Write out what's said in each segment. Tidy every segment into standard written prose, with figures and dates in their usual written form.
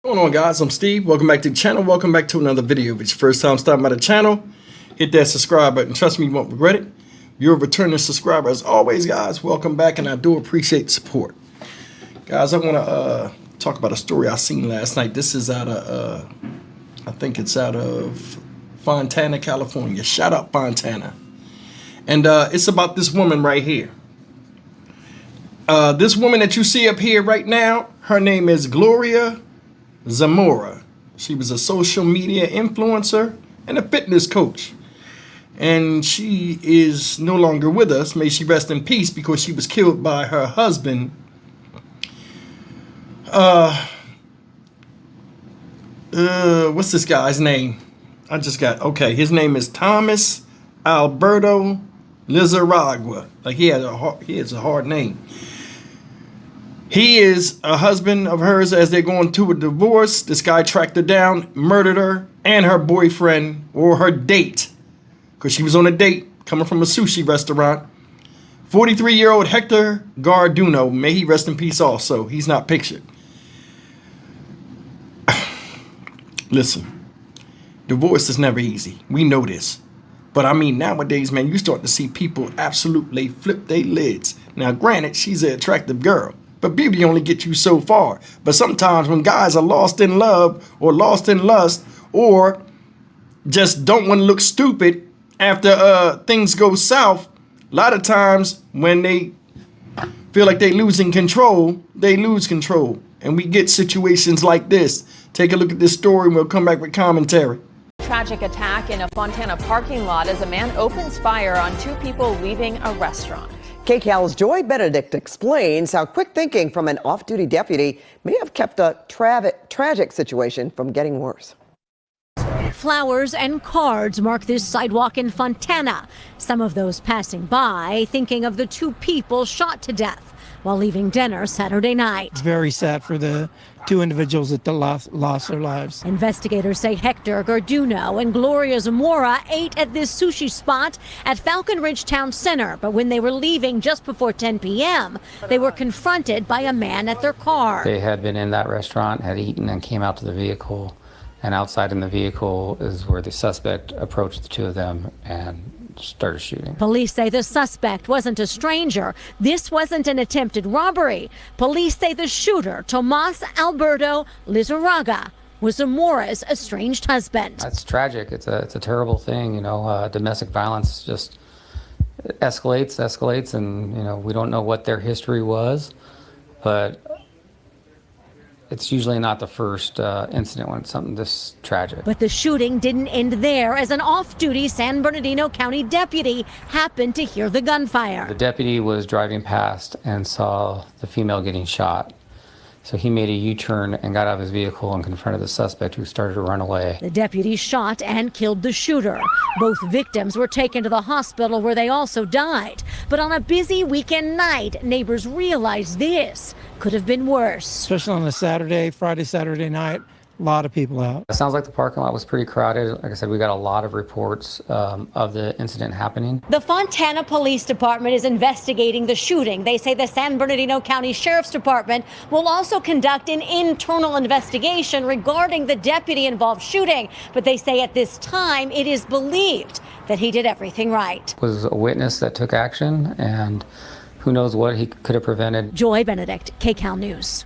What's going on, guys? I'm Steve. Welcome back to the channel. Welcome back to another video. If it's your first time stopping by the channel, hit that subscribe button. Trust me, you won't regret it. If you're a returning subscriber, as always, guys, welcome back, and I do appreciate the support. Guys, I want to talk about a story I seen last night. This is out of, I think it's out of Fontana, California. Shout out Fontana. And it's about this woman right here. This woman that you see up here right now, her name is Gloria Zamora. She was a social media influencer and a fitness coach. And she is no longer with us. May she rest in peace, because she was killed by her husband. What's this guy's name? His name is Thomas Alberto Lizarragua. Like he has a hard name. He is a husband of hers as they're going through a divorce. This guy tracked her down, murdered her, and her boyfriend, or her date, because she was on a date coming from a sushi restaurant. 43-year-old Hector Garduno, may he rest in peace also. He's not pictured. Listen, divorce is never easy. We know this. But I mean, nowadays, man, you start to see people absolutely flip their lids. Now, granted, she's an attractive girl, but beauty only gets you so far. But sometimes when guys are lost in love or lost in lust, or just don't want to look stupid after things go south, a lot of times when they feel like they're losing control, they lose control. And we get situations like this. Take a look at this story and we'll come back with commentary. Tragic attack in a Fontana parking lot as a man opens fire on two people leaving a restaurant. KCAL's Joy Benedict explains how quick thinking from an off-duty deputy may have kept a tragic situation from getting worse. Flowers and cards mark this sidewalk in Fontana. Some of those passing by thinking of the two people shot to death while leaving dinner Saturday night. Very sad for the two individuals that lost their lives. Investigators say Hector Garduno and Gloria Zamora ate at this sushi spot at Falcon Ridge Town Center, but when they were leaving just before 10 p.m., they were confronted by a man at their car. They had been in that restaurant, had eaten, and came out to the vehicle. And outside in the vehicle is where the suspect approached the two of them and started shooting. Police say the suspect wasn't a stranger. This wasn't an attempted robbery. Police say the shooter, Tomas Alberto Lizarraga, was Zamora's estranged husband. That's tragic. It's a terrible thing. You know, domestic violence just escalates, and you know, we don't know what their history was, but it's usually not the first incident when it's something this tragic. But the shooting didn't end there, as an off-duty San Bernardino County deputy happened to hear the gunfire. The deputy was driving past and saw the female getting shot. So he made a U-turn and got out of his vehicle and confronted the suspect, who started to run away. The deputy shot and killed the shooter. Both victims were taken to the hospital, where they also died. But on a busy weekend night, neighbors realized this could have been worse. Especially on a Friday, Saturday night, a lot of people out. It sounds like the parking lot was pretty crowded. Like I said, we got a lot of reports of the incident happening. The Fontana Police Department is investigating the shooting. They say the San Bernardino County Sheriff's Department will also conduct an internal investigation regarding the deputy-involved shooting. But they say at this time it is believed that he did everything right. It was a witness that took action, and who knows what he could have prevented. Joy Benedict, KCAL News.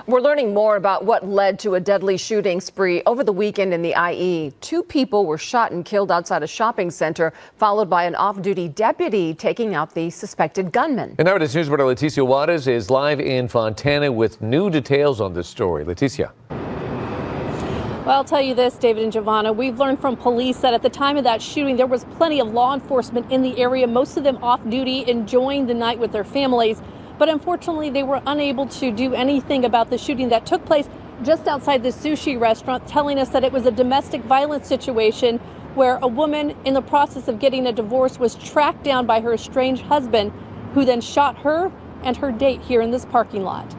We're learning more about what led to a deadly shooting spree over the weekend in the IE. Two people were shot and killed outside a shopping center, followed by an off-duty deputy taking out the suspected gunman. And Eyewitness News reporter Leticia Juarez is live in Fontana with new details on this story. Leticia. Well, I'll tell you this, David and Giovanna, we've learned from police that at the time of that shooting, there was plenty of law enforcement in the area, most of them off duty, enjoying the night with their families. But unfortunately, they were unable to do anything about the shooting that took place just outside the sushi restaurant, telling us that it was a domestic violence situation where a woman in the process of getting a divorce was tracked down by her estranged husband, who then shot her and her date here in this parking lot.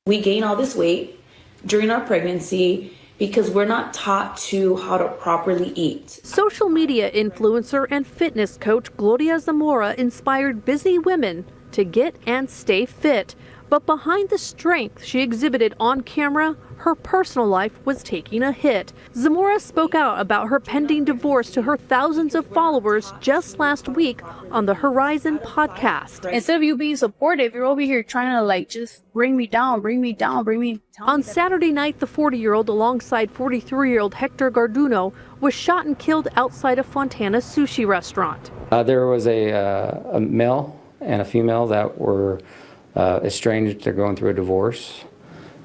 We gain all this weight during our pregnancy because we're not taught how to properly eat. Social media influencer and fitness coach Gloria Zamora inspired busy women to get and stay fit. But behind the strength she exhibited on camera, her personal life was taking a hit. Zamora spoke out about her pending divorce to her thousands of followers just last week on the Horizon podcast. Instead of you being supportive, you're over here trying to like just bring me down, bring me down, bring me down. On Saturday night, the 40-year-old alongside 43-year-old Hector Garduno was shot and killed outside a Fontana sushi restaurant. There was a male and a female that were estranged. They're going through a divorce.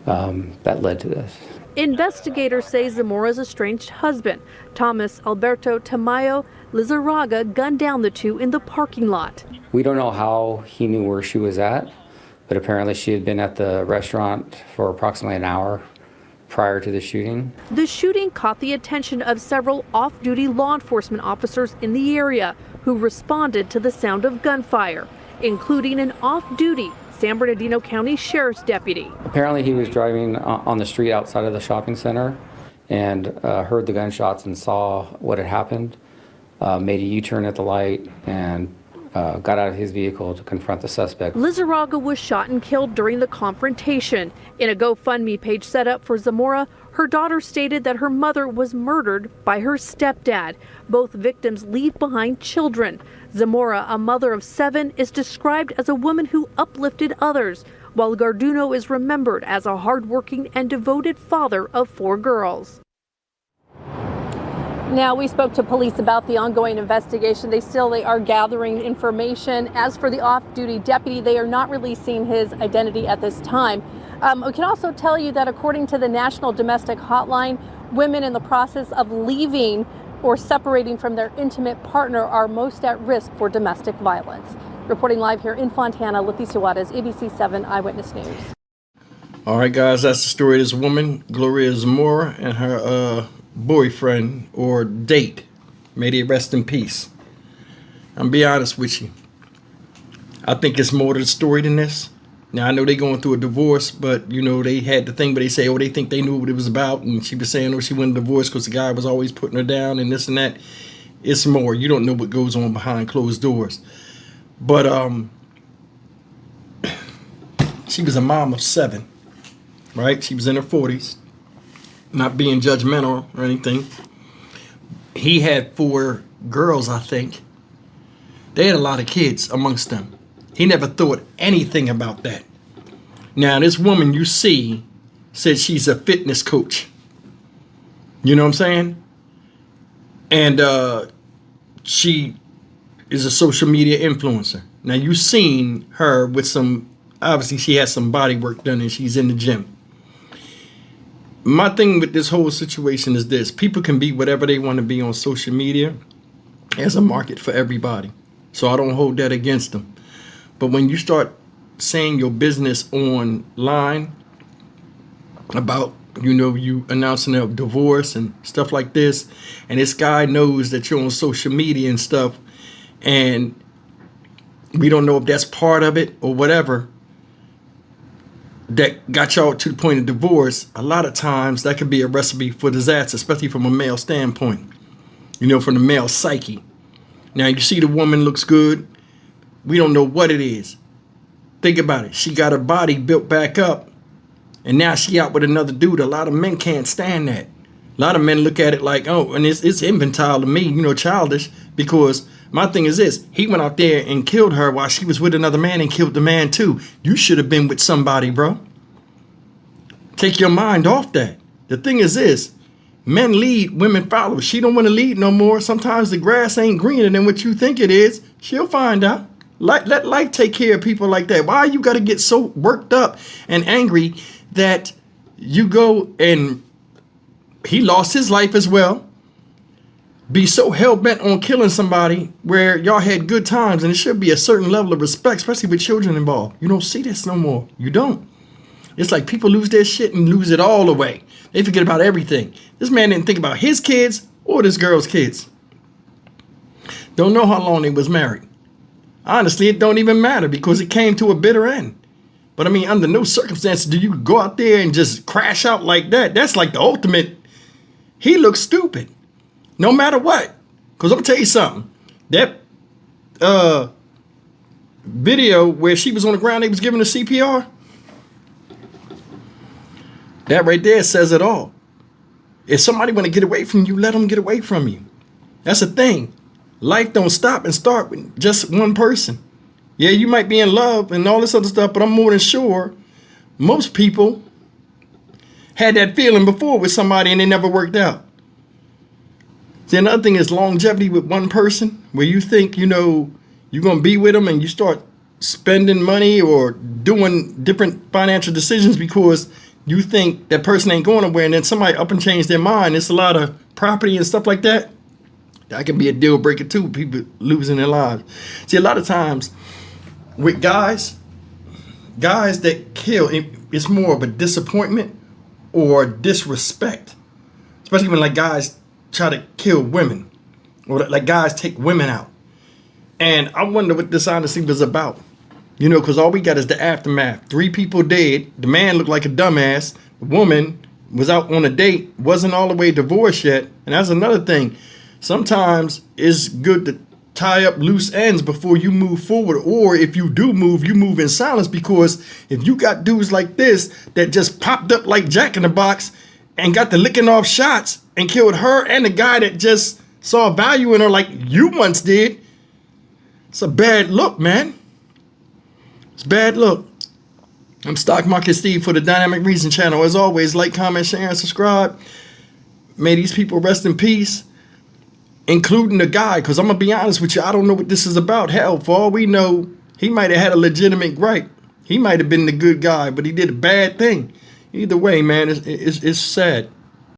That led to this. Investigators say Zamora's estranged husband, Thomas Alberto Tamayo Lizarraga, gunned down the two in the parking lot. We don't know how he knew where she was at, but apparently she had been at the restaurant for approximately an hour prior to the shooting. The shooting caught the attention of several off-duty law enforcement officers in the area who responded to the sound of gunfire, including an off-duty San Bernardino County Sheriff's deputy. Apparently he was driving on the street outside of the shopping center and heard the gunshots and saw what had happened, made a U-turn at the light and got out of his vehicle to confront the suspect. Lizarraga was shot and killed during the confrontation. In a GoFundMe page set up for Zamora, her daughter stated that her mother was murdered by her stepdad. Both victims leave behind children. Zamora, a mother of 7, is described as a woman who uplifted others, while Garduno is remembered as a hardworking and devoted father of 4 girls. Now, we spoke to police about the ongoing investigation. They are gathering information. As for the off-duty deputy, they are not releasing his identity at this time. We can also tell you that according to the National Domestic Hotline, women in the process of leaving or separating from their intimate partner are most at risk for domestic violence. Reporting live here in Fontana, Leticia Juarez, ABC 7 Eyewitness News. All right, guys, that's the story of this woman, Gloria Zamora, and her boyfriend or date. May they rest in peace. I'm be honest with you. I think it's more to the story than this. Now, I know they're going through a divorce, but, you know, they had the thing, but they say, oh, they think they knew what it was about. And she was saying, oh, she went divorce because the guy was always putting her down and this and that. It's more. You don't know what goes on behind closed doors. But she was a mom of 7, right? She was in her 40s. Not being judgmental or anything. He had 4 girls, I think. They had a lot of kids amongst them. He never thought anything about that. Now, this woman you see said she's a fitness coach. You know what I'm saying? And she is a social media influencer. Now, you've seen her with some, obviously she has some body work done and she's in the gym. My thing with this whole situation is this. People can be whatever they want to be on social media. There's a market for everybody. So I don't hold that against them. But when you start saying your business online about, you know, you announcing a divorce and stuff like this, and this guy knows that you're on social media and stuff, and we don't know if that's part of it or whatever, that got y'all to the point of divorce, a lot of times that could be a recipe for disaster, especially from a male standpoint, you know, from the male psyche. Now, you see the woman looks good. We don't know what it is. Think about it. She got her body built back up, and now she out with another dude. A lot of men can't stand that. A lot of men look at it like, oh, and it's infantile to me, you know, childish, because my thing is this. He went out there and killed her while she was with another man and killed the man too. You should have been with somebody, bro. Take your mind off that. The thing is this. Men lead, women follow. She don't want to lead no more. Sometimes the grass ain't greener than what you think it is. She'll find out. Let life take care of people like that. Why you got to get so worked up and angry that you go and he lost his life as well? Be so hell-bent on killing somebody where y'all had good times, and it should be a certain level of respect, especially with children involved. You don't see this no more. You don't. It's like people lose their shit and lose it all away. They forget about everything. This man didn't think about his kids or this girl's kids. Don't know how long they was married. Honestly, it don't even matter because it came to a bitter end. But I mean, under no circumstances do you go out there and just crash out like that. That's like the ultimate. He looks stupid. No matter what. Because I'm going to tell you something. That video where she was on the ground, they was giving her CPR. That right there says it all. If somebody want to get away from you, let them get away from you. That's the thing. Life don't stop and start with just one person. Yeah, you might be in love and all this other stuff, but I'm more than sure most people had that feeling before with somebody and it never worked out. See, another thing is longevity with one person, where you think, you're going to be with them and you start spending money or doing different financial decisions because you think that person ain't going nowhere, and then somebody up and change their mind. It's a lot of property and stuff like that. That can be a deal breaker too, people losing their lives. See, a lot of times with guys that kill, it's more of a disappointment or disrespect, especially when like guys try to kill women or like guys take women out. And I wonder what this honesty was about, because all we got is the aftermath. 3 people dead. The man looked like a dumbass. The woman was out on a date, wasn't all the way divorced yet. And that's another thing. Sometimes it's good to tie up loose ends before you move forward. Or if you do move, you move in silence, because if you got dudes like this that just popped up like Jack in the Box and got the licking off shots and killed her and the guy that just saw value in her like you once did, it's a bad look, man. It's a bad look. I'm Stock Market Steve for the Dynamic Reason channel. As always, like, comment, share, and subscribe. May these people rest in peace, including the guy, because I'm going to be honest with you, I don't know what this is about. Hell, for all we know, he might have had a legitimate gripe. He might have been the good guy, but he did a bad thing. Either way, man, it's sad.